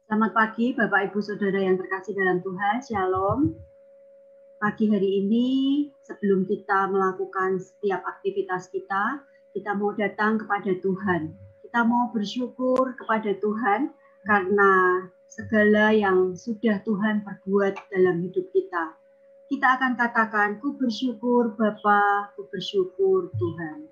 Selamat pagi Bapak Ibu Saudara yang terkasih dalam Tuhan, Shalom. Pagi hari ini sebelum kita melakukan setiap aktivitas kita mau datang kepada Tuhan. Kita mau bersyukur kepada Tuhan karena segala yang sudah Tuhan perbuat dalam hidup kita. Kita akan katakan, ku bersyukur Bapa, ku bersyukur Tuhan.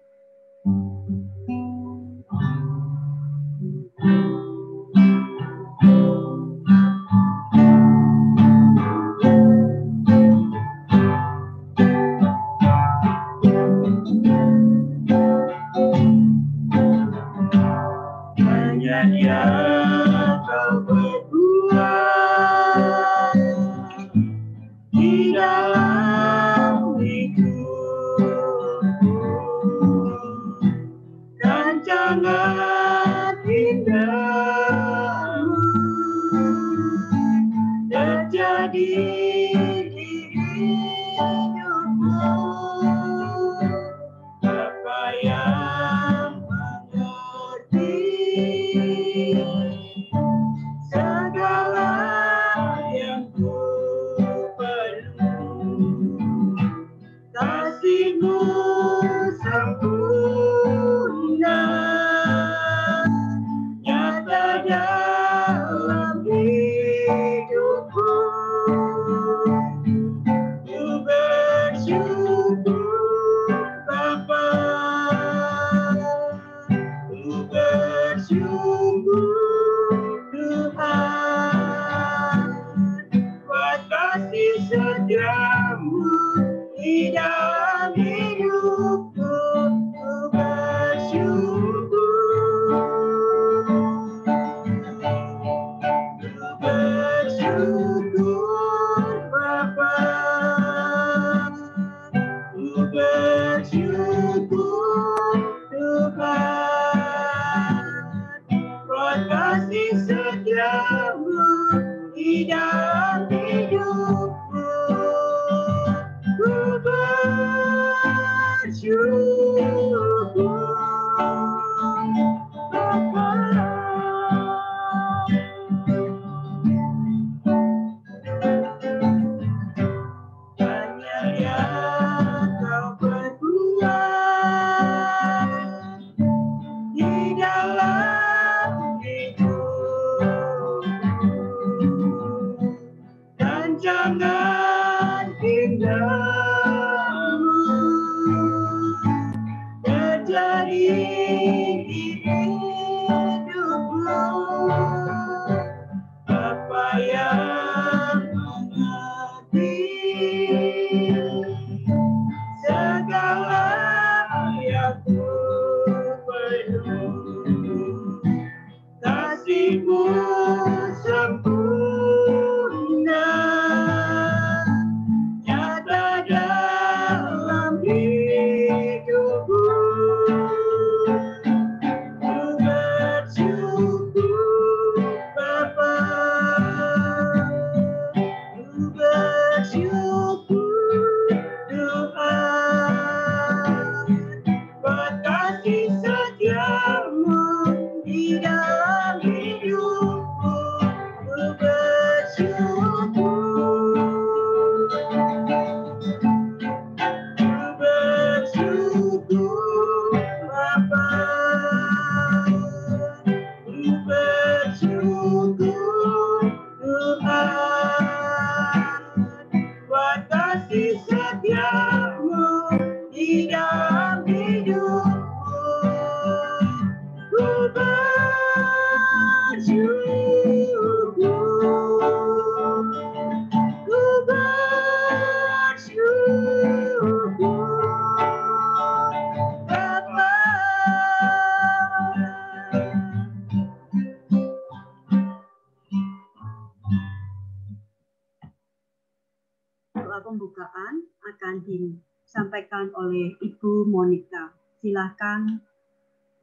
Pembukaan akan disampaikan oleh Ibu Monica. Silakan,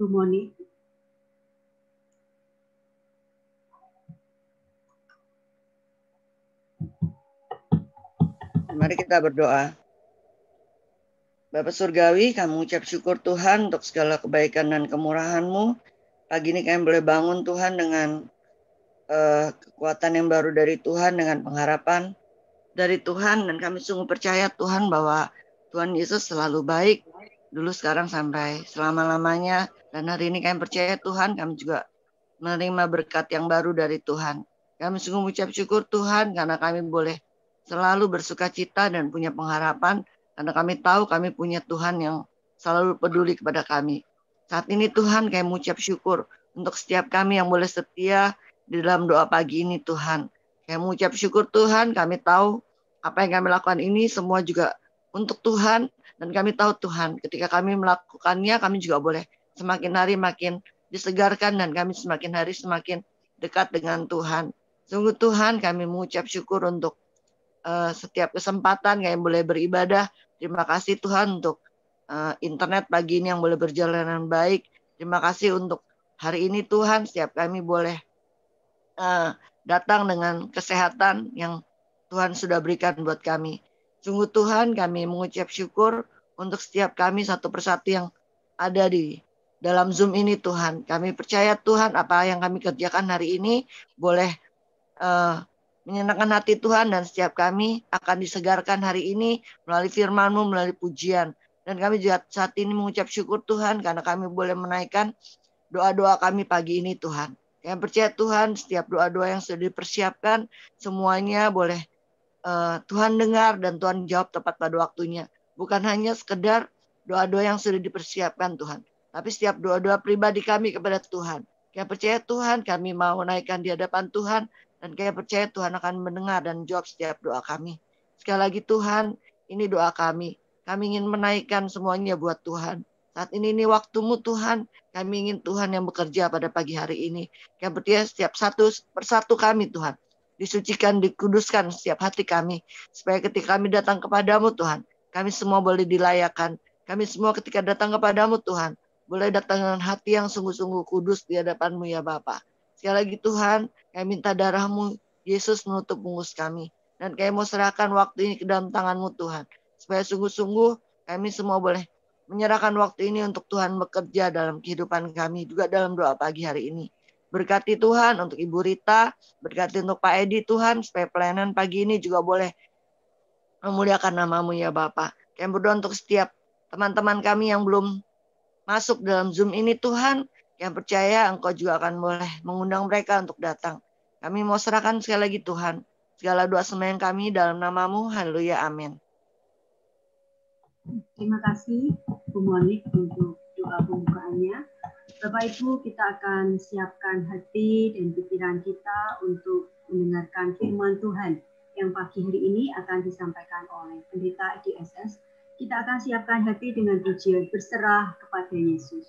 Bu Moni. Mari kita berdoa. Bapa Surgawi, kami ucap syukur Tuhan untuk segala kebaikan dan kemurahan-Mu. Pagi ini kami boleh bangun Tuhan dengan kekuatan yang baru dari Tuhan dengan pengharapan dari Tuhan, dan kami sungguh percaya Tuhan bahwa Tuhan Yesus selalu baik dulu, sekarang, sampai selama-lamanya. Dan hari ini kami percaya Tuhan, kami juga menerima berkat yang baru dari Tuhan. Kami sungguh mengucap syukur Tuhan karena kami boleh selalu bersuka cita dan punya pengharapan, karena kami tahu kami punya Tuhan yang selalu peduli kepada kami. Saat ini Tuhan, kami mengucap syukur untuk setiap kami yang boleh setia di dalam doa pagi ini Tuhan. Kami mengucap syukur Tuhan, kami tahu apa yang kami lakukan ini semua juga untuk Tuhan, dan kami tahu Tuhan ketika kami melakukannya, kami juga boleh semakin hari makin disegarkan, dan kami semakin hari semakin dekat dengan Tuhan. Sungguh Tuhan, kami mengucap syukur untuk setiap kesempatan kami boleh beribadah. Terima kasih Tuhan untuk internet pagi ini yang boleh berjalan dengan baik. Terima kasih untuk hari ini Tuhan, setiap kami boleh datang dengan kesehatan yang Tuhan sudah berikan buat kami. Sungguh Tuhan, kami mengucap syukur untuk setiap kami satu persatu yang ada di dalam Zoom ini Tuhan. Kami percaya Tuhan, apa yang kami kerjakan hari ini boleh menyenangkan hati Tuhan, dan setiap kami akan disegarkan hari ini melalui firman-Mu, melalui pujian. Dan kami juga saat ini mengucap syukur Tuhan karena kami boleh menaikkan doa-doa kami pagi ini Tuhan. Kami percaya Tuhan, setiap doa-doa yang sudah dipersiapkan semuanya boleh Tuhan dengar dan Tuhan jawab tepat pada waktunya. Bukan hanya sekedar doa-doa yang sudah dipersiapkan Tuhan, tapi setiap doa-doa pribadi kami kepada Tuhan. Kami percaya Tuhan, kami mau naikkan di hadapan Tuhan, dan kami percaya Tuhan akan mendengar dan jawab setiap doa kami. Sekali lagi Tuhan, ini doa kami. Kami ingin menaikkan semuanya buat Tuhan. Saat ini waktu-Mu Tuhan, kami ingin Tuhan yang bekerja pada pagi hari ini. Kami percaya setiap satu persatu kami Tuhan, disucikan, dikuduskan setiap hati kami, supaya ketika kami datang kepadamu Tuhan, kami semua boleh dilayakan. Kami semua ketika datang kepadamu Tuhan, boleh datang dengan hati yang sungguh-sungguh kudus di hadapan-Mu ya Bapa. Sekali lagi Tuhan, kami minta darah-Mu Yesus menutup bungkus kami, dan kami mau serahkan waktu ini ke dalam tangan-Mu Tuhan, supaya sungguh-sungguh kami semua boleh menyerahkan waktu ini untuk Tuhan bekerja dalam kehidupan kami, juga dalam doa pagi hari ini. Berkati Tuhan untuk Ibu Rita, berkati untuk Pak Edi Tuhan, supaya pelayanan pagi ini juga boleh memuliakan nama-Mu ya Bapa. Kami berdoa untuk setiap teman-teman kami yang belum masuk dalam Zoom ini Tuhan, yang percaya Engkau juga akan boleh mengundang mereka untuk datang. Kami mau serahkan sekali lagi Tuhan segala doa sembahyang kami dalam nama-Mu. Haleluya, amin. Terima kasih Bu Monik untuk doa pembukaannya. Bapak Ibu, kita akan siapkan hati dan pikiran kita untuk mendengarkan firman Tuhan yang pagi hari ini akan disampaikan oleh Pendeta DSS. Kita akan siapkan hati dengan pujian berserah kepada Yesus.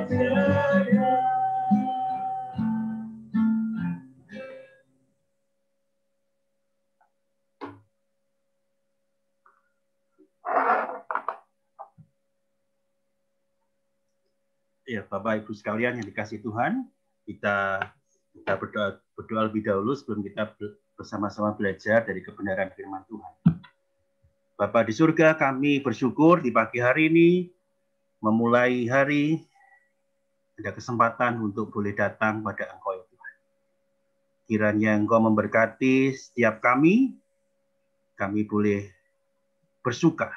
Ya, Bapak Ibu sekalian yang dikasihi Tuhan, kita berdoa lebih dahulu sebelum kita bersama-sama belajar dari kebenaran firman Tuhan. Bapa di surga, kami bersyukur di pagi hari ini, memulai hari, ada kesempatan untuk boleh datang pada Engkau ya Tuhan. Kiranya Engkau memberkati setiap kami boleh bersuka,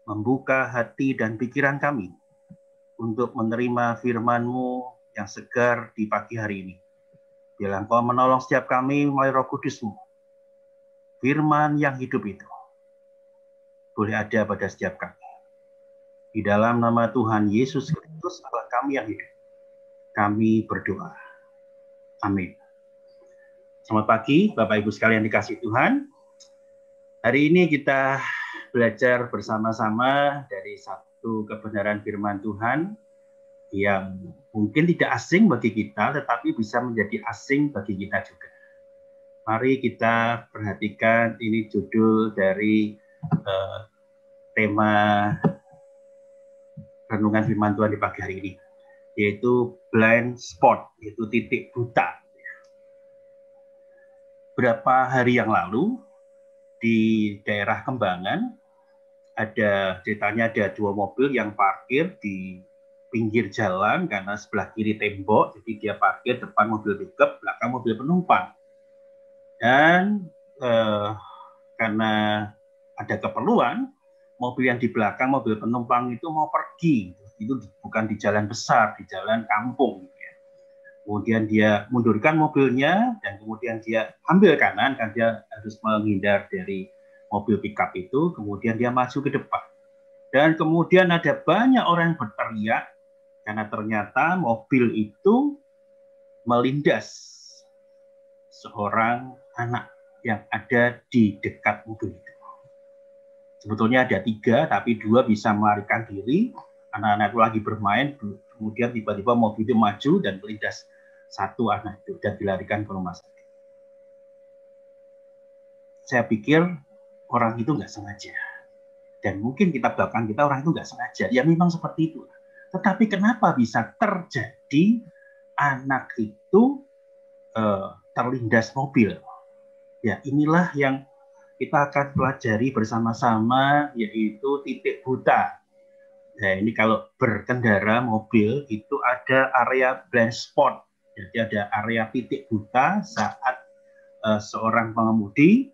membuka hati dan pikiran kami, untuk menerima firman-Mu yang segar di pagi hari ini. Biarlah Engkau menolong setiap kami melalui Roh Kudus-Mu. Firman yang hidup itu boleh ada pada setiap kami. Di dalam nama Tuhan Yesus Kristus, Allah kami yang hidup, kami berdoa. Amin. Selamat pagi, Bapak Ibu sekalian dikasihi Tuhan. Hari ini kita belajar bersama-sama dari satu kebenaran firman Tuhan yang mungkin tidak asing bagi kita, tetapi bisa menjadi asing bagi kita juga. Mari kita perhatikan, ini judul dari tema renungan firman Tuhan di pagi hari ini, yaitu blind spot, yaitu titik buta. Beberapa hari yang lalu di daerah Kembangan, ceritanya ada dua mobil yang parkir di pinggir jalan karena sebelah kiri tembok, jadi dia parkir depan mobil pickup, belakang mobil penumpang. Dan karena ada keperluan, mobil yang di belakang mobil penumpang itu mau pergi, itu bukan di jalan besar, di jalan kampung. Kemudian dia mundurkan mobilnya dan kemudian dia ambil kanan kan dia harus menghindar dari mobil pickup itu, kemudian dia maju ke depan. Dan kemudian ada banyak orang yang berteriak karena ternyata mobil itu melindas seorang anak yang ada di dekat mobil itu. Sebetulnya ada 3, tapi 2 bisa melarikan diri. Anak-anak itu lagi bermain, kemudian tiba-tiba mobil itu maju dan melindas satu anak itu dan dilarikan ke rumah sakit. Saya pikir orang itu nggak sengaja. Dan mungkin bahkan kita orang itu nggak sengaja. Ya memang seperti itu. Tetapi kenapa bisa terjadi anak itu terlindas mobil? Ya inilah yang kita akan pelajari bersama-sama, yaitu titik buta. Nah ini kalau berkendara mobil itu ada area blind spot. Jadi ada area titik buta saat seorang pengemudi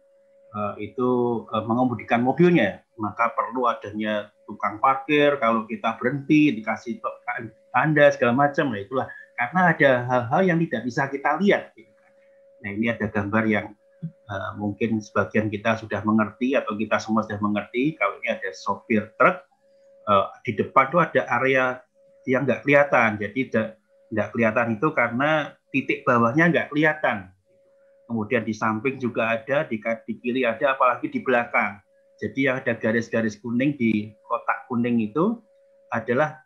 itu mengemudikan mobilnya, maka perlu adanya tukang parkir. Kalau kita berhenti dikasih tanda segala macam, nah itulah karena ada hal-hal yang tidak bisa kita lihat. Nah ini ada gambar yang mungkin sebagian kita sudah mengerti atau kita semua sudah mengerti. Kalau ini ada sopir truk, di depan itu ada area yang nggak kelihatan, jadi nggak kelihatan itu karena titik bawahnya nggak kelihatan. Kemudian di samping juga ada, di kiri ada, apalagi di belakang. Jadi yang ada garis-garis kuning di kotak kuning itu adalah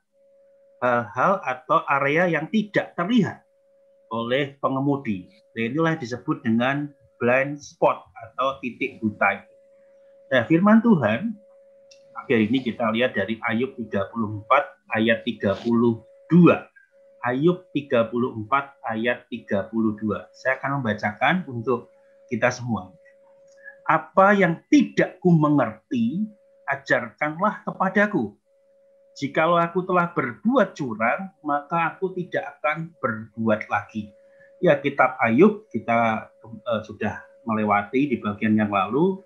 hal-hal atau area yang tidak terlihat oleh pengemudi. Nah, inilah yang disebut dengan blind spot atau titik buta. Nah, firman Tuhan hari ini kita lihat dari Ayub 34 ayat 32. Ayub 34 ayat 32. Saya akan membacakan untuk kita semua. Apa yang tidak ku mengerti, ajarkanlah kepadaku. Jikalau aku telah berbuat curang, maka aku tidak akan berbuat lagi. Ya, kitab Ayub kita sudah melewati di bagian yang lalu,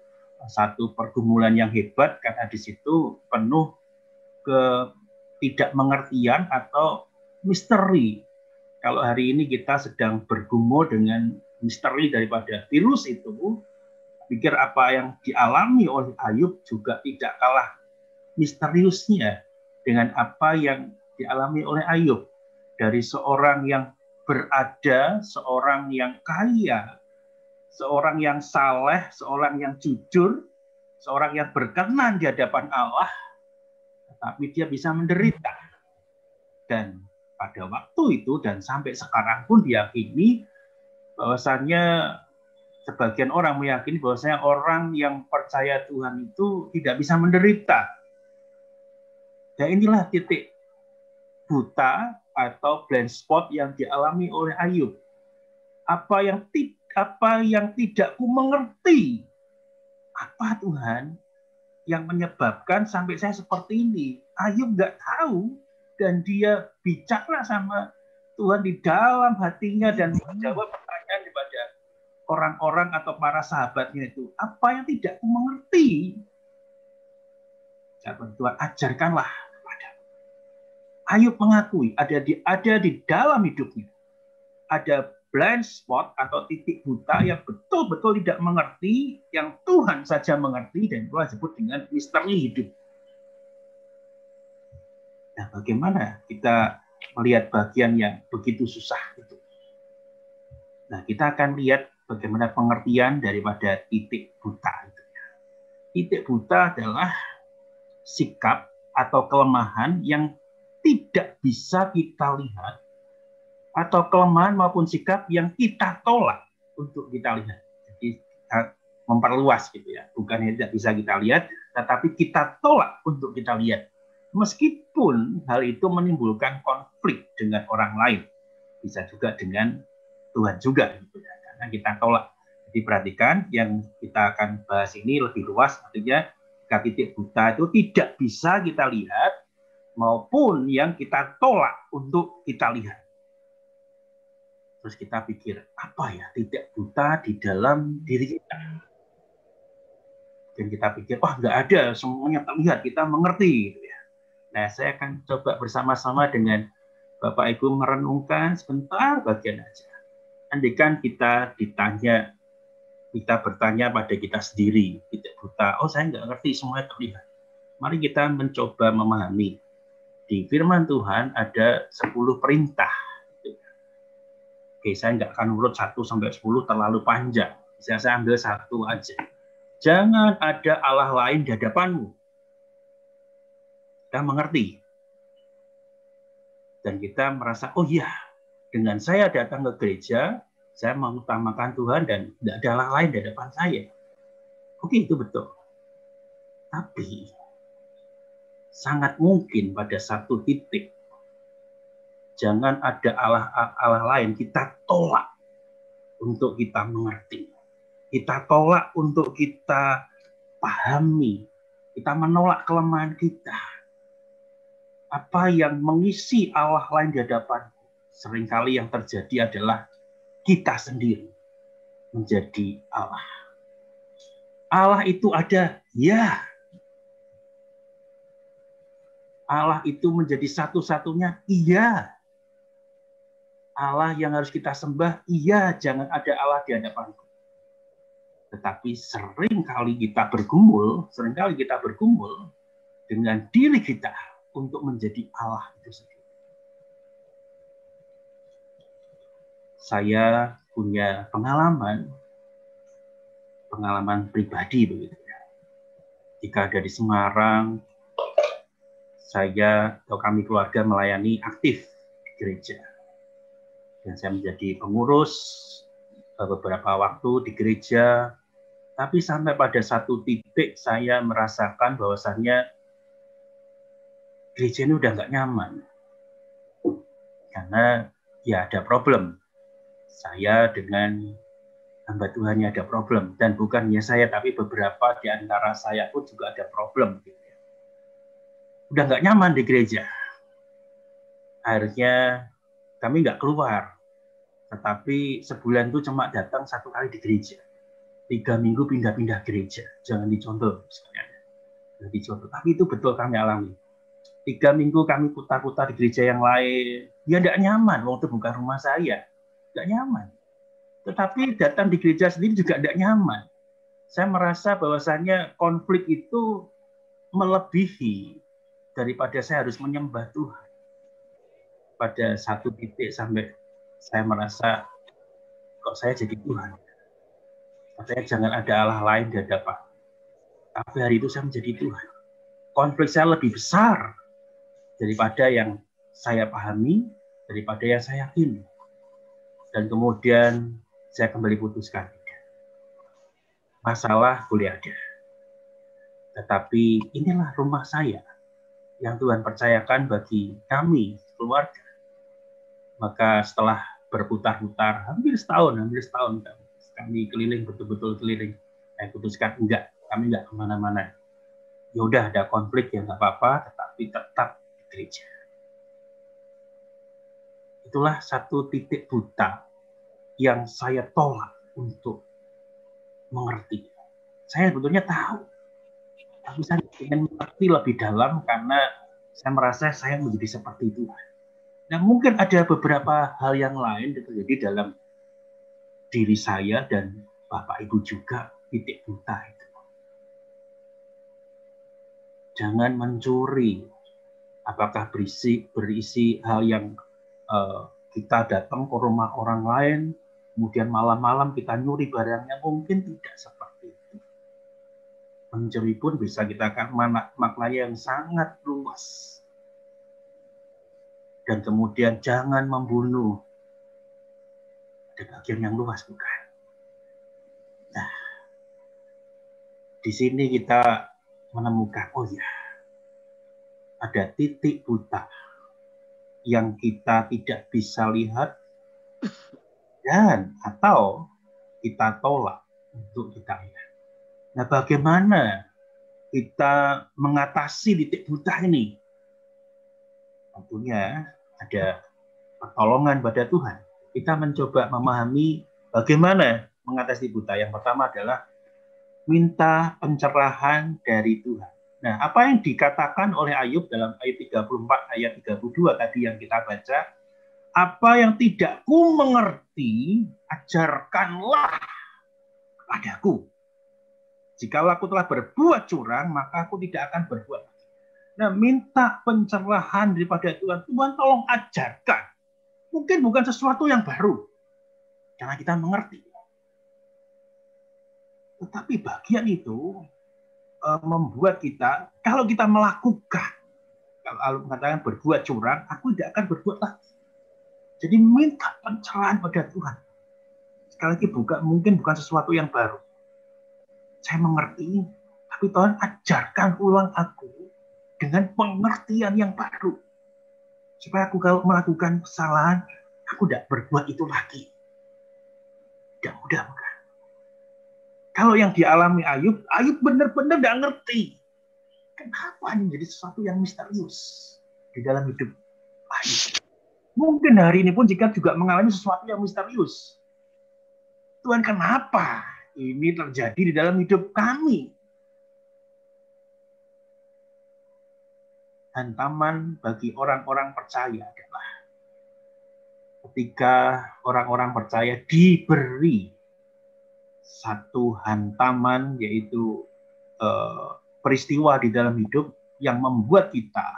satu pergumulan yang hebat karena di situ penuh ketidakmengertian atau misteri. Kalau hari ini kita sedang bergumul dengan misteri daripada virus itu, pikir apa yang dialami oleh Ayub juga tidak kalah misteriusnya dengan apa yang dialami oleh Ayub. Dari seorang yang berada, seorang yang kaya, seorang yang saleh, seorang yang jujur, seorang yang berkenan di hadapan Allah, tetapi dia bisa menderita. Dan pada waktu itu dan sampai sekarang pun diyakini bahwasannya sebagian orang meyakini bahwasanya orang yang percaya Tuhan itu tidak bisa menderita. Dan inilah titik buta atau blind spot yang dialami oleh Ayub. Apa yang tidak ku mengerti. Apa Tuhan yang menyebabkan sampai saya seperti ini? Ayub nggak tahu. Dan dia bicara sama Tuhan di dalam hatinya dan menjawab pertanyaan kepada orang-orang atau para sahabatnya itu. Apa yang tidak ku mengerti? Tuhan, ajarkanlah kepada. Ayub mengakui ada di dalam hidupnya. Ada blind spot atau titik buta yang betul-betul tidak mengerti, yang Tuhan saja mengerti, dan itu disebut dengan misteri hidup. Nah, bagaimana kita melihat bagian yang begitu susah itu? Nah, kita akan lihat bagaimana pengertian daripada titik buta itu. Titik buta adalah sikap atau kelemahan yang tidak bisa kita lihat, atau kelemahan maupun sikap yang kita tolak untuk kita lihat. Jadi kita memperluas gitu ya. Bukan yang tidak bisa kita lihat, tetapi kita tolak untuk kita lihat. Meskipun hal itu menimbulkan konflik dengan orang lain. Bisa juga dengan Tuhan juga gitu ya. Karena kita tolak. Jadi perhatikan yang kita akan bahas ini lebih luas, artinya jika titik buta itu tidak bisa kita lihat maupun yang kita tolak untuk kita lihat. Terus kita pikir, apa ya titik buta di dalam diri kita? Dan kita pikir, wah nggak ada, semuanya terlihat, kita mengerti. Gitu ya. Nah, saya akan coba bersama-sama dengan Bapak Ibu merenungkan sebentar bagian aja. Andaikan kita bertanya pada kita sendiri, titik buta, oh saya nggak ngerti, semuanya terlihat. Mari kita mencoba memahami. Di firman Tuhan ada 10 perintah. Oke, saya nggak akan urut 1 sampai 10 terlalu panjang. Bisa saya ambil 1 aja. Jangan ada Allah lain di hadapanmu. Kita mengerti. Dan kita merasa, oh iya, dengan saya datang ke gereja, saya mengutamakan Tuhan dan tidak ada Allah lain di hadapan saya. Oke, itu betul. Tapi, sangat mungkin pada satu titik, jangan ada Allah lain, kita tolak untuk kita mengerti. Kita tolak untuk kita pahami. Kita menolak kelemahan kita. Apa yang mengisi Allah lain di hadapan? Seringkali yang terjadi adalah kita sendiri menjadi Allah. Allah itu ada, ya. Allah itu menjadi satu-satunya, iya. Allah yang harus kita sembah, iya, jangan ada Allah di hadapanku. Tetapi seringkali kita bergumul dengan diri kita untuk menjadi Allah itu sendiri. Saya punya pengalaman pribadi begitu ya. Jika ada di Semarang, saya atau kami keluarga melayani aktif di gereja. Dan saya menjadi pengurus beberapa waktu di gereja. Tapi sampai pada satu titik saya merasakan bahwasannya gereja ini udah nggak nyaman. Karena ya ada problem. Saya dengan hamba Tuhannya ada problem. Dan bukan hanya saya, tapi beberapa di antara saya pun juga ada problem. Udah nggak nyaman di gereja. Akhirnya kami nggak keluar. Tetapi sebulan itu cuma datang 1 kali di gereja. 3 minggu pindah-pindah gereja. Jangan dicontoh. Jangan dicontoh. Tapi itu betul kami alami. 3 minggu kami putar-putar di gereja yang lain. Ya nggak nyaman. Waktu bukan rumah saya. Nggak nyaman. Tetapi datang di gereja sendiri juga nggak nyaman. Saya merasa bahwasannya konflik itu melebihi daripada saya harus menyembah Tuhan. Pada satu titik sampai saya merasa, kok saya jadi Tuhan? Katanya jangan ada Allah lain di hadapan. Tapi hari itu saya menjadi Tuhan. Konflik saya lebih besar daripada yang saya pahami, daripada yang saya yakini. Dan kemudian saya kembali putuskan. Masalah boleh ada. Tetapi inilah rumah saya yang Tuhan percayakan bagi kami, keluarga. Maka setelah berputar-putar hampir setahun kami keliling, betul-betul keliling. Saya putuskan enggak, kami enggak kemana-mana. Ya udah ada konflik ya nggak apa-apa, tetapi tetap di gereja. Itulah satu titik buta yang saya tolak untuk mengerti. Saya sebetulnya tahu, tapi saya ingin mengerti lebih dalam karena saya merasa saya menjadi seperti itu. Nah, mungkin ada beberapa hal yang lain yang terjadi dalam diri saya dan Bapak Ibu juga, titik buta itu. Jangan mencuri. Apakah berisi hal yang kita datang ke rumah orang lain, kemudian malam-malam kita nyuri barangnya, mungkin tidak seperti itu. Mencuri pun bisa kita akan maknanya yang sangat luas. Dan kemudian jangan membunuh. Ada bagian yang luas, bukan? Nah, di sini kita menemukan, oh ya, ada titik buta yang kita tidak bisa lihat dan atau kita tolak untuk kita lihat. Nah, bagaimana kita mengatasi titik buta ini? Tentunya ada pertolongan pada Tuhan. Kita mencoba memahami bagaimana mengatasi buta. Yang pertama adalah minta pencerahan dari Tuhan. Nah, apa yang dikatakan oleh Ayub dalam ayat 34, ayat 32 tadi yang kita baca, apa yang tidak ku mengerti, ajarkanlah kepadaku. Jikalau aku telah berbuat curang, maka aku tidak akan berbuat. Nah, minta pencerahan daripada Tuhan. Tuhan tolong ajarkan. Mungkin bukan sesuatu yang baru, karena kita mengerti. Tetapi bagian itu membuat kita, kalau kita melakukan, kalau Allah mengatakan berbuat curang, aku tidak akan berbuat lagi. Jadi minta pencerahan pada Tuhan. Sekali lagi mungkin bukan sesuatu yang baru. Saya mengerti, tapi Tuhan ajarkan ulang aku dengan pengertian yang baru. Supaya aku kalau melakukan kesalahan, aku tidak berbuat itu lagi. Tidak mudah, bukan? Kalau yang dialami Ayub benar-benar tidak ngerti. Kenapa ini menjadi sesuatu yang misterius di dalam hidup Ayub? Mungkin hari ini pun jika juga mengalami sesuatu yang misterius. Tuhan, kenapa ini terjadi di dalam hidup kami? Hantaman bagi orang-orang percaya adalah ketika orang-orang percaya diberi satu hantaman, yaitu peristiwa di dalam hidup yang membuat kita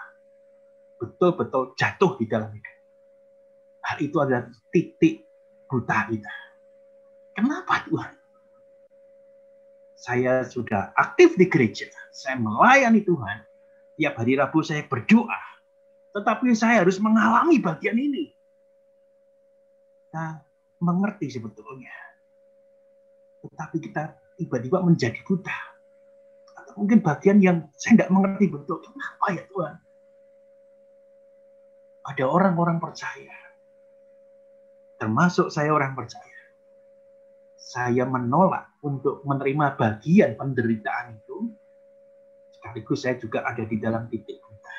betul-betul jatuh di dalam hidup. Hal itu adalah titik buta kita. Kenapa Tuhan? Saya sudah aktif di gereja, saya melayani Tuhan. Tiap hari Rabu saya berdoa, tetapi saya harus mengalami bagian ini. Kita mengerti sebetulnya, tetapi kita tiba-tiba menjadi buta. Atau mungkin bagian yang saya tidak mengerti betul. Kenapa ya Tuhan? Ada orang-orang percaya, termasuk saya orang percaya. Saya menolak untuk menerima bagian penderitaan itu. Sekaligus saya juga ada di dalam titik buta.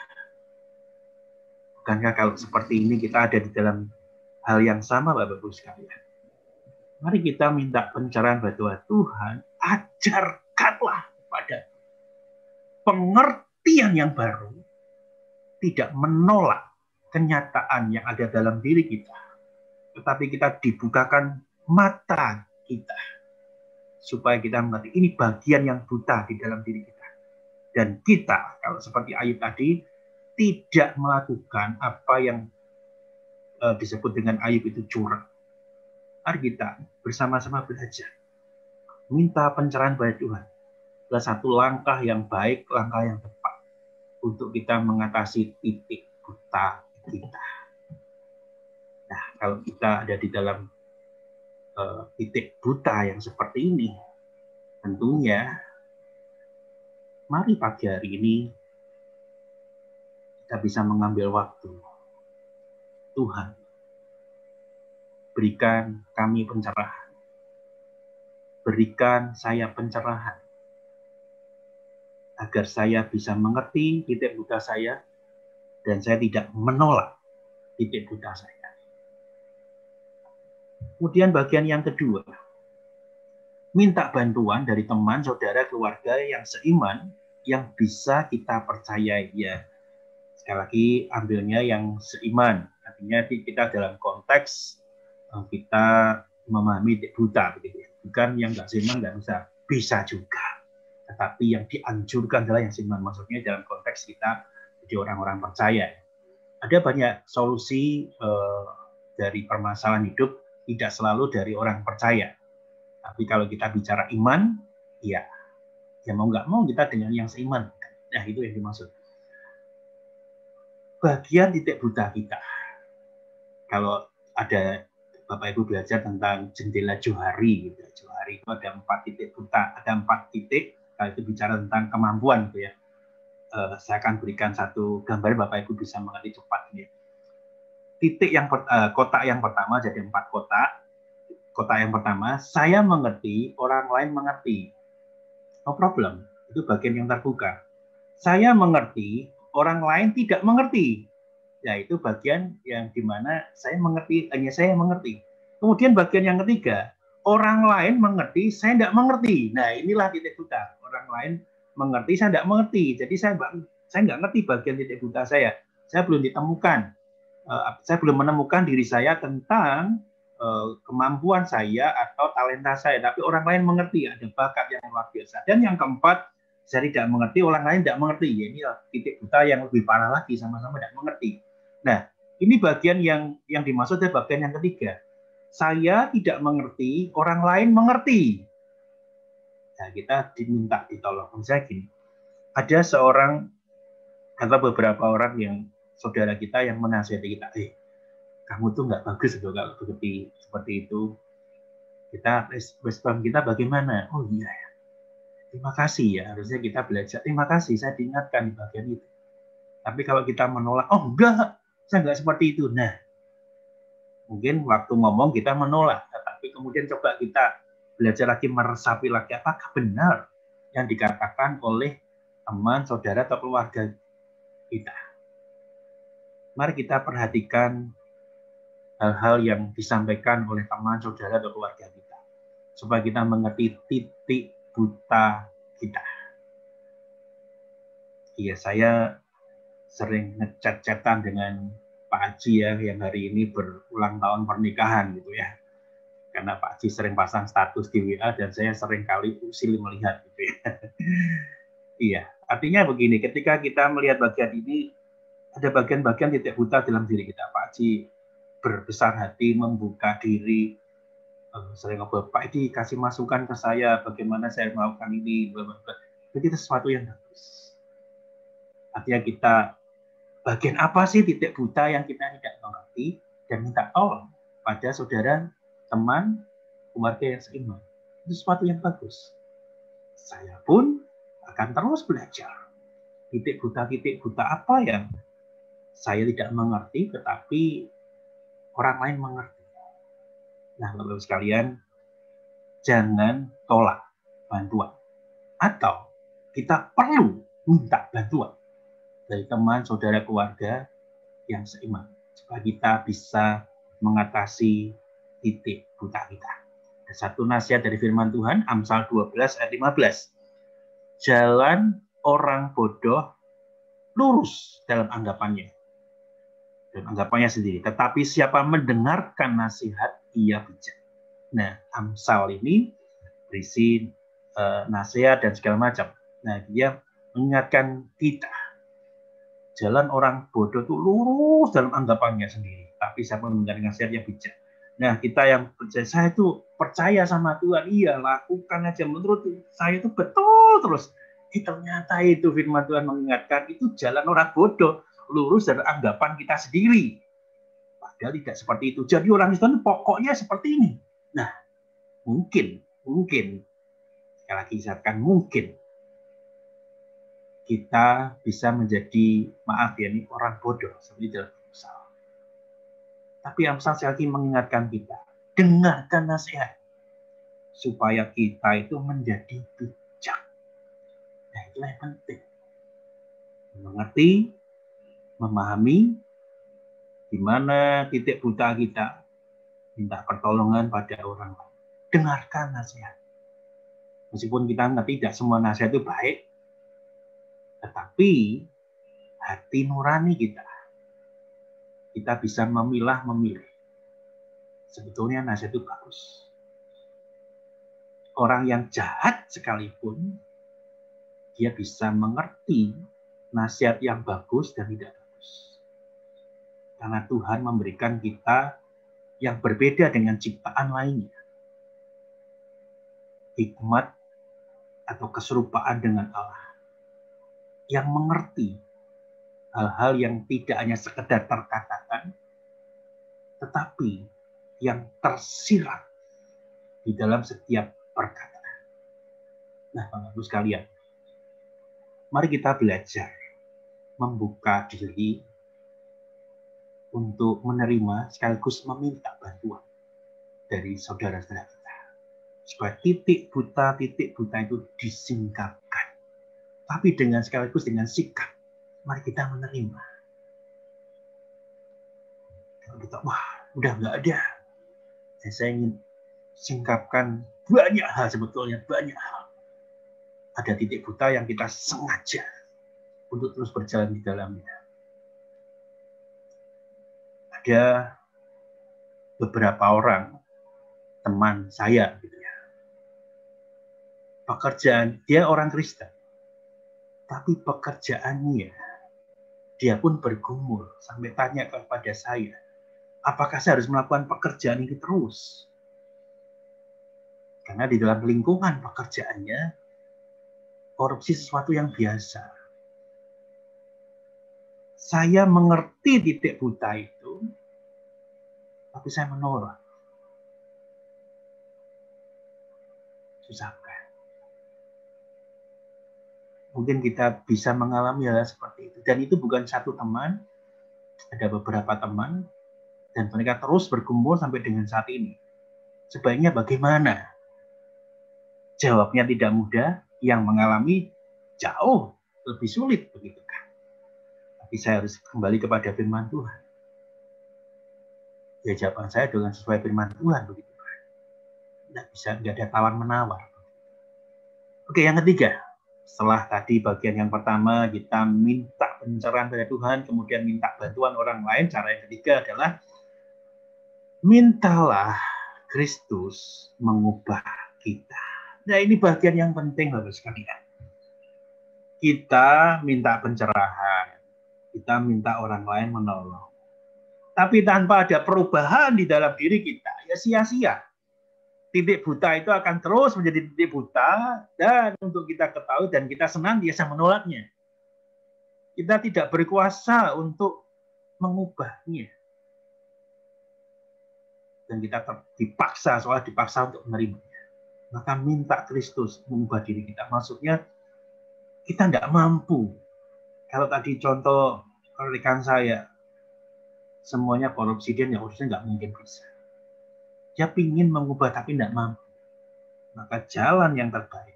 Bukankah kalau seperti ini kita ada di dalam hal yang sama, Bapak-Ibu sekalian? Mari kita minta pencerahan pada Tuhan, ajarkanlah kepada pengertian yang baru, tidak menolak kenyataan yang ada dalam diri kita, tetapi kita dibukakan mata kita, supaya kita mengerti ini bagian yang buta di dalam diri kita. Dan kita, kalau seperti Ayub tadi, tidak melakukan apa yang disebut dengan Ayub itu curang. Mari kita bersama-sama belajar. Minta pencerahan pada Tuhan. Adalah satu langkah yang baik, langkah yang tepat untuk kita mengatasi titik buta kita. kalau kita ada di dalam titik buta yang seperti ini, tentunya mari pagi hari ini kita bisa mengambil waktu. Tuhan, berikan kami pencerahan. Berikan saya pencerahan. Agar saya bisa mengerti titik buta saya dan saya tidak menolak titik buta saya. Kemudian bagian yang kedua, minta bantuan dari teman, saudara, keluarga yang seiman, yang bisa kita percayai. Ya, sekali lagi ambilnya yang seiman. Artinya kita dalam konteks kita memahami titik buta, begitu ya. Bukan yang nggak seiman nggak bisa juga. Tetapi yang dianjurkan adalah yang seiman. Maksudnya dalam konteks kita jadi orang-orang percaya. Ada banyak solusi dari permasalahan hidup, tidak selalu dari orang percaya. Tapi kalau kita bicara iman, ya mau nggak mau kita dengan yang seiman. Nah, itu yang dimaksud. Bagian titik buta kita. Kalau ada Bapak Ibu belajar tentang jendela Johari, gitu. Johari itu ada 4 titik buta, ada 4 titik. Kalau itu bicara tentang kemampuan, gitu ya. Saya akan berikan satu gambar, Bapak Ibu bisa mengerti cepat. Ya. Titik yang kotak yang pertama, jadi 4 kotak. Kotak yang pertama, saya mengerti, orang lain mengerti. No problem, itu bagian yang terbuka. Saya mengerti, orang lain tidak mengerti. Ya, itu bagian yang dimana saya mengerti, hanya saya mengerti. Kemudian bagian yang ketiga, orang lain mengerti, saya tidak mengerti. Nah, inilah titik buta. Orang lain mengerti, saya tidak mengerti. Jadi saya nggak ngerti bagian titik buta saya. Saya belum ditemukan. Saya belum menemukan diri saya tentang kemampuan saya atau talenta saya, tapi orang lain mengerti, ada bakat yang luar biasa. Dan yang keempat, saya tidak mengerti, orang lain tidak mengerti. Ya, ini titik buta yang lebih parah lagi, sama-sama tidak mengerti. Nah, ini bagian yang dimaksud adalah bagian yang ketiga. Saya tidak mengerti, orang lain mengerti. Nah, kita diminta ditolong. Misalnya gini, ada seorang atau beberapa orang yang saudara kita yang menasihati kita, kamu tuh nggak bagus loh kalau seperti itu. Kita respon kita bagaimana? Oh iya ya, terima kasih ya. Harusnya kita belajar. Terima kasih, saya diingatkan di bagian itu. Tapi kalau kita menolak, oh enggak, saya nggak seperti itu. Nah, mungkin waktu ngomong kita menolak, tetapi kemudian coba kita belajar lagi, meresapi lagi, apakah benar yang dikatakan oleh teman, saudara, atau keluarga kita. Mari kita perhatikan hal-hal yang disampaikan oleh teman, saudara, atau keluarga kita. Supaya kita mengerti titik buta kita. Iya, saya sering ngechat-chatan dengan Pak Haji ya, yang hari ini berulang tahun pernikahan gitu ya. Karena Pak Haji sering pasang status di WA dan saya sering kali usil melihat gitu ya. Iya, artinya begini, ketika kita melihat bagian ini, ada bagian-bagian titik buta dalam diri kita. Pak Haji berbesar hati, membuka diri, sering ngobrol, Pak ini kasih masukan ke saya, bagaimana saya melakukan ini, begitu sesuatu yang bagus. Artinya kita, bagian apa sih titik buta yang kita tidak mengerti, dan minta tolong pada saudara, teman, keluarga yang seiman. Itu sesuatu yang bagus. Saya pun akan terus belajar. Titik buta apa yang saya tidak mengerti, tetapi orang lain mengerti. Nah, Bapak-Ibu sekalian, jangan tolak bantuan. Atau kita perlu minta bantuan dari teman, saudara, keluarga yang seiman. Supaya kita bisa mengatasi titik buta kita. Ada satu nasihat dari firman Tuhan, Amsal 12 ayat 15. Jalan orang bodoh lurus dalam anggapannya. Dan anggapannya sendiri. Tetapi siapa mendengarkan nasihat, ia bijak. Nah, Amsal ini berisi nasihat dan segala macam. Nah, dia mengingatkan kita. Jalan orang bodoh itu lurus dalam anggapannya sendiri. Tapi siapa mendengarkan nasihat, ia bijak. Nah, kita yang percaya, saya itu percaya sama Tuhan. Iya, lakukan aja. Menurut saya itu betul terus. Ternyata itu firman Tuhan mengingatkan, itu jalan orang bodoh. Lurus dari anggapan kita sendiri. Padahal tidak seperti itu. Jadi orang Kristen pokoknya seperti ini. Nah, mungkin, sekali lagi saya katakan mungkin, kita bisa menjadi, maaf ya, ini orang bodoh seperti dalam Amsal. Tapi Amsal sekali lagi mengingatkan kita, dengarkan nasihat supaya kita itu menjadi bijak. Nah, itulah yang penting. Mengerti, memahami di mana titik buta kita, minta pertolongan pada orang lain. Dengarkan nasihat. Meskipun kita ngerti tidak semua nasihat itu baik, tetapi hati nurani kita bisa memilih. Sebetulnya nasihat itu bagus. Orang yang jahat sekalipun, dia bisa mengerti nasihat yang bagus dan tidak bagus. Karena Tuhan memberikan kita yang berbeda dengan ciptaan lainnya. Hikmat atau keserupaan dengan Allah. Yang mengerti hal-hal yang tidak hanya sekedar terkatakan, tetapi yang tersirat di dalam setiap perkataan. Nah, Bapak-Ibu sekalian, mari kita belajar membuka diri untuk menerima sekaligus meminta bantuan dari saudara-saudara kita. Supaya titik buta itu disingkapkan. Tapi sekaligus dengan sikap, mari kita menerima. Kalau kita, wah, udah nggak ada. Saya ingin singkapkan banyak hal sebetulnya, banyak hal. Ada titik buta yang kita sengaja untuk terus berjalan di dalamnya. Ada beberapa orang, teman saya, gitu ya. Pekerjaan, dia orang Kristen. Tapi pekerjaannya, dia pun bergumul sampai tanya kepada saya, apakah saya harus melakukan pekerjaan ini terus? Karena di dalam lingkungan pekerjaannya, korupsi sesuatu yang biasa. Saya mengerti titik buta itu, tapi saya menolak. Susah. Mungkin kita bisa mengalami hal seperti itu. Dan itu bukan satu teman, ada beberapa teman, dan mereka terus berkumpul sampai dengan saat ini. Sebaiknya bagaimana? Jawabnya tidak mudah, yang mengalami jauh lebih sulit, begitu kan? Tapi saya harus kembali kepada firman Tuhan. Ya, jawaban saya dengan sesuai firman Tuhan, begitu kan? Tidak ada tawar-menawar. Oke, yang ketiga. Setelah tadi bagian yang pertama kita minta pencerahan dari Tuhan, kemudian minta bantuan orang lain, cara yang ketiga adalah mintalah Kristus mengubah kita. Nah, ini bagian yang penting Bapak sekalian. Kita minta pencerahan, kita minta orang lain menolong. Tapi tanpa ada perubahan di dalam diri kita, ya sia-sia. Titik buta itu akan terus menjadi titik buta, dan untuk kita ketahui dan kita senantiasa menolaknya. Kita tidak berkuasa untuk mengubahnya. Dan kita dipaksa untuk menerimanya. Maka minta Kristus mengubah diri kita. Maksudnya kita tidak mampu. Kalau tadi contoh rekan saya, semuanya korupsi, dia harusnya nggak mungkin bisa. Dia ingin mengubah tapi tidak mampu. Maka jalan yang terbaik,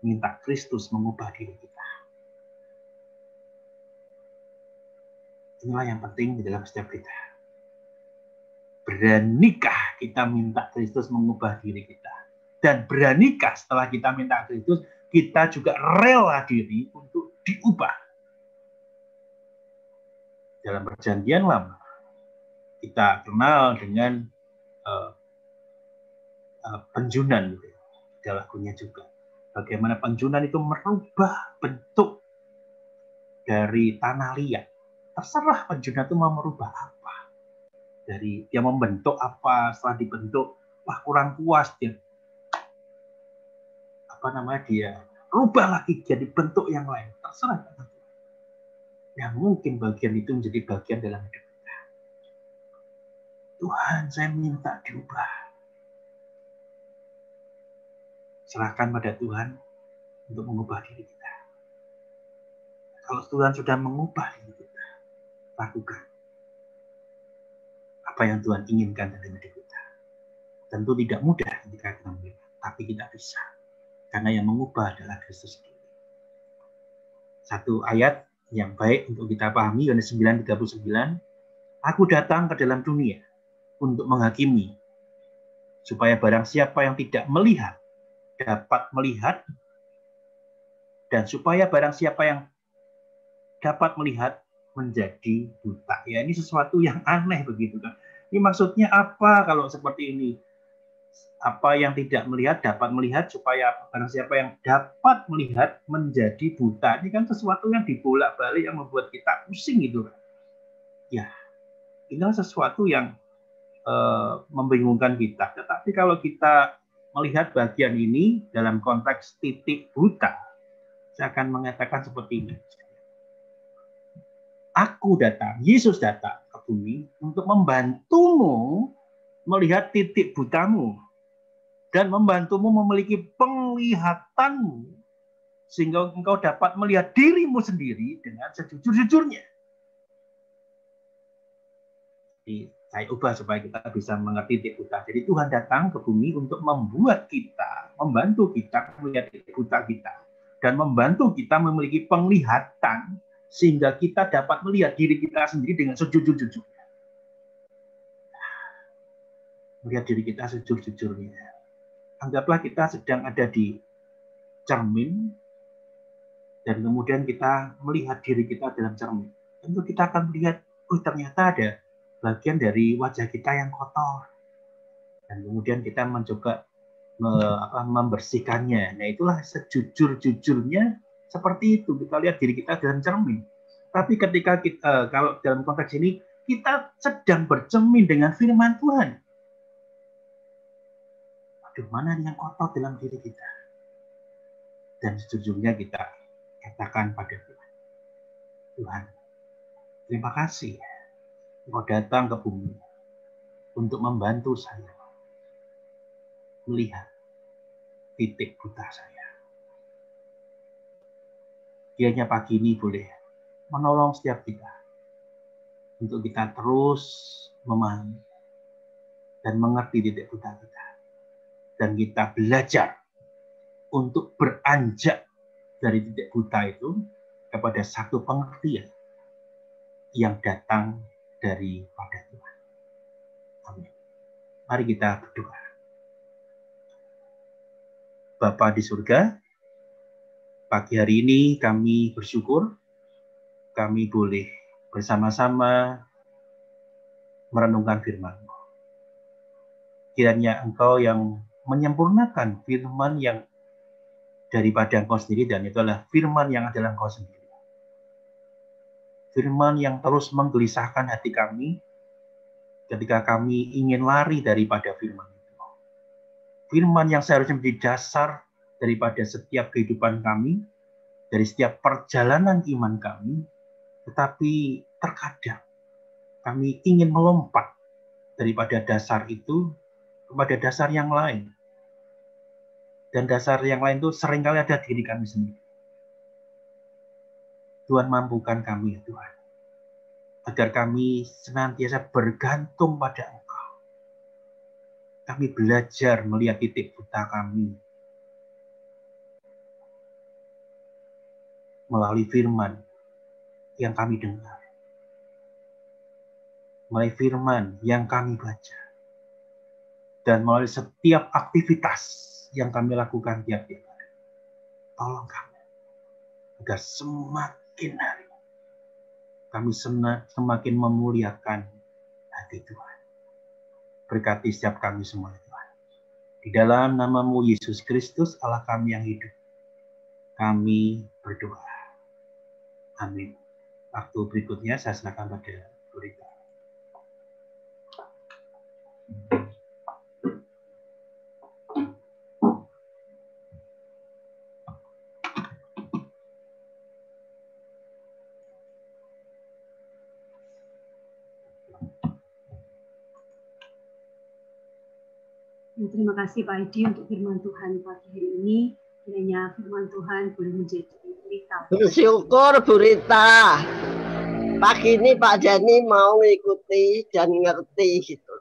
minta Kristus mengubah diri kita. Inilah yang penting di dalam setiap kita. Beranikah kita minta Kristus mengubah diri kita? Dan beranikah setelah kita minta Kristus, kita juga rela diri untuk diubah? Dalam perjanjian lama, kita kenal dengan penjunan, gitu. Ada lagunya juga. Bagaimana penjunan itu merubah bentuk dari tanah liat. Terserah penjunan itu mau merubah apa. Dari dia membentuk apa, setelah dibentuk, wah kurang puas dia. Dia rubah lagi jadi bentuk yang lain. Terserah. Yang mungkin bagian itu menjadi bagian dalam hidup kita. Tuhan, saya minta diubah. Serahkan pada Tuhan untuk mengubah diri kita. Kalau Tuhan sudah mengubah diri kita, lakukan apa yang Tuhan inginkan dalam hidup kita. Tentu tidak mudah ketika kita melihat, tapi kita bisa. Karena yang mengubah adalah Kristus sendiri. Satu ayat yang baik untuk kita pahami, Yohanes 9:39, Aku datang ke dalam dunia untuk menghakimi, supaya barang siapa yang tidak melihat, dapat melihat, dan supaya barang siapa yang dapat melihat, menjadi buta. Ya, ini sesuatu yang aneh begitu kan. Ini maksudnya apa kalau seperti ini? Apa yang tidak melihat dapat melihat, supaya barang siapa yang dapat melihat menjadi buta. Ini kan sesuatu yang dibolak-balik yang membuat kita pusing gitu kan. Ya, inilah sesuatu yang membingungkan kita. Tetapi kalau kita melihat bagian ini dalam konteks titik buta, saya akan mengatakan seperti ini. Aku datang, Yesus datang ke bumi untuk membantumu melihat titik butamu dan membantumu memiliki penglihatanmu sehingga engkau dapat melihat dirimu sendiri dengan sejujur-jujurnya. Jadi, saya ubah supaya kita bisa mengerti titik buta. Jadi Tuhan datang ke bumi untuk membuat kita, membantu kita melihat titik buta kita dan membantu kita memiliki penglihatan sehingga kita dapat melihat diri kita sendiri dengan sejujur-jujurnya. Melihat diri kita sejujur-jujurnya. Anggaplah kita sedang ada di cermin dan kemudian kita melihat diri kita dalam cermin. Tentu kita akan melihat, oh ternyata ada bagian dari wajah kita yang kotor. Dan kemudian kita mencoba membersihkannya. Nah, itulah sejujur-jujurnya seperti itu. Kita lihat diri kita dalam cermin. Tapi ketika kita, kalau dalam konteks ini, kita sedang bercermin dengan firman Tuhan. Aduh, mana yang kotor dalam diri kita? Dan sejujurnya kita katakan pada Tuhan. Tuhan, terima kasih. Engkau datang ke bumi untuk membantu saya melihat titik buta saya. Kiranya pagi ini boleh menolong setiap kita untuk kita terus memahami dan mengerti titik buta kita. Dan kita belajar untuk beranjak dari titik buta itu kepada satu pengertian yang datang daripada Tuhan. Amin. Mari kita berdoa. Bapa di surga, pagi hari ini kami bersyukur kami boleh bersama-sama merenungkan firman-Mu. Kiranya Engkau yang menyempurnakan firman yang daripada Engkau sendiri, dan itu adalah firman yang adalah Engkau sendiri. Firman yang terus menggelisahkan hati kami ketika kami ingin lari daripada firman itu. Firman yang seharusnya menjadi dasar daripada setiap kehidupan kami, dari setiap perjalanan iman kami, tetapi terkadang kami ingin melompat daripada dasar itu kepada dasar yang lain. Dan dasar yang lain itu seringkali ada diri kami sendiri. Tuhan, mampukan kami, Tuhan, agar kami senantiasa bergantung pada Engkau. Kami belajar melihat titik buta kami melalui firman yang kami dengar, melalui firman yang kami baca, dan melalui setiap aktivitas yang kami lakukan tiap-tiap hari. Tolong kami agar semakin hari kami semakin memuliakan hati Tuhan. Berkati setiap kami semua, Tuhan. Di dalam nama-Mu Yesus Kristus, Allah kami yang hidup, kami berdoa. Amin. Waktu berikutnya saya serahkan pada Rita. Terima kasih Pak Edi untuk firman Tuhan pagi hari ini. Kiranya firman Tuhan boleh menjadi berita. Bersyukur Bu Rita. Pagi ini Pak Dani mau mengikuti dan ngerti gitu.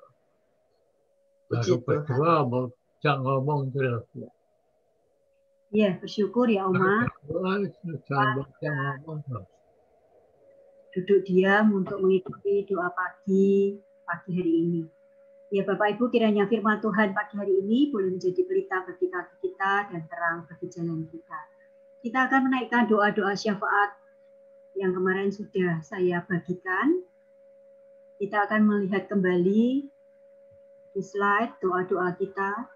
Baru berdua mau jangan ngomong terus. Iya, bersyukur ya Oma. Jangan ngomong terus. Duduk diam untuk mengikuti doa pagi hari ini. Ya Bapak Ibu, kiranya firman Tuhan pagi hari ini boleh menjadi pelita bagi kaki kita dan terang bagi jalan kita. Kita akan menaikkan doa-doa syafaat yang kemarin sudah saya bagikan. Kita akan melihat kembali di slide doa-doa kita.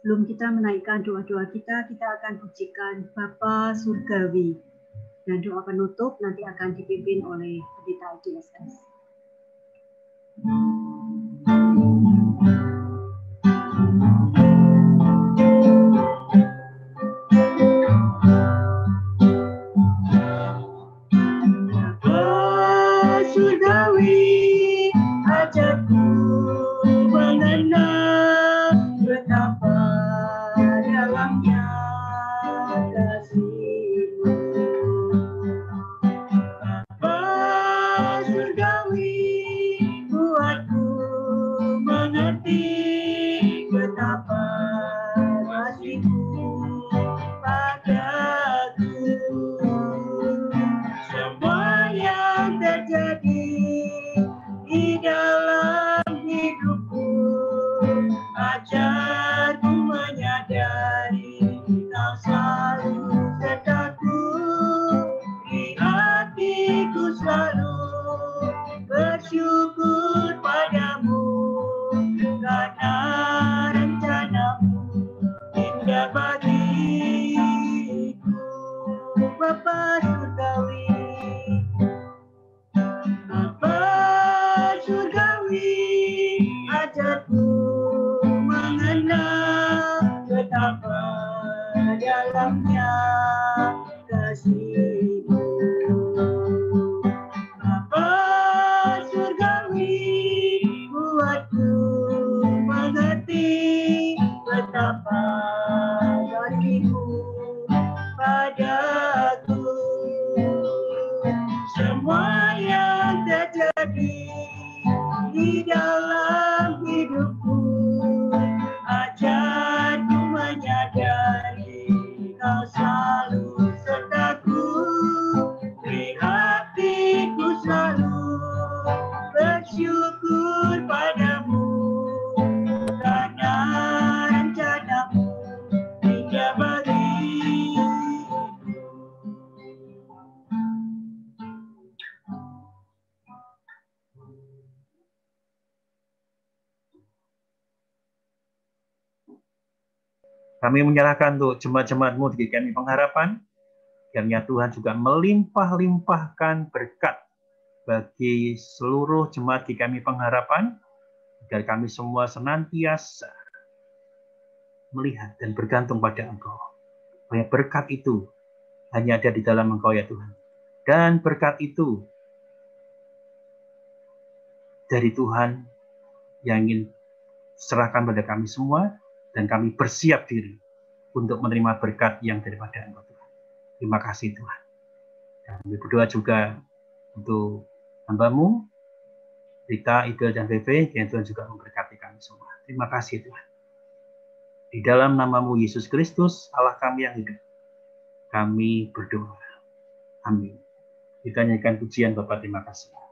Sebelum kita menaikkan doa-doa kita akan pujikan Bapa Surgawi. Dan doa penutup nanti akan dipimpin oleh Pendeta IDSS. Bapa Surgawi, ajarku mengenal betapa dalamnya kasih-Mu. Bapa Surgawi, buatku mengerti betapa kasih-Mu padaku. Semua yang terjadi di dalam hidupku, ajarku menyadari Kau selalu sertaku. Di hatiku selalu bersyukur padamu, karena rencana-Mu indah bagiku. Bapa Surgawi, Bapa Surgawi, ajarku mengenal betapa dalamnya kasih-Mu. Bapa Surgawi, buatku mengerti betapa kasih-Mu padaku. Semua yang terjadi di dalam hidupku, ajarku menyadari Kau selalu sertaku. Di hatiku selalu bersyukur padamu, karena rencana-Mu indah bagiku. Kami menyerahkan untuk jemaat-jemaat-Mu di GKMI Pengharapan, kiranya Tuhan juga melimpah-limpahkan berkat bagi seluruh jemaat GKMI Pengharapan, agar kami semua senantiasa melihat dan bergantung pada Engkau. Supaya berkat itu hanya ada di dalam Engkau ya Tuhan. Dan berkat itu dari Tuhan yang ingin serahkan pada kami semua, dan kami bersiap diri untuk menerima berkat yang daripada Engkau Tuhan. Terima kasih Tuhan. Dan kami berdoa juga untuk hamba-Mu, Rita, Idel, dan Veve, yang Tuhan juga memberkati kami semua. Terima kasih Tuhan. Di dalam nama-Mu Yesus Kristus, Allah kami yang hidup, kami berdoa. Amin. Kita nyanyikan pujian Bapa, terima kasih.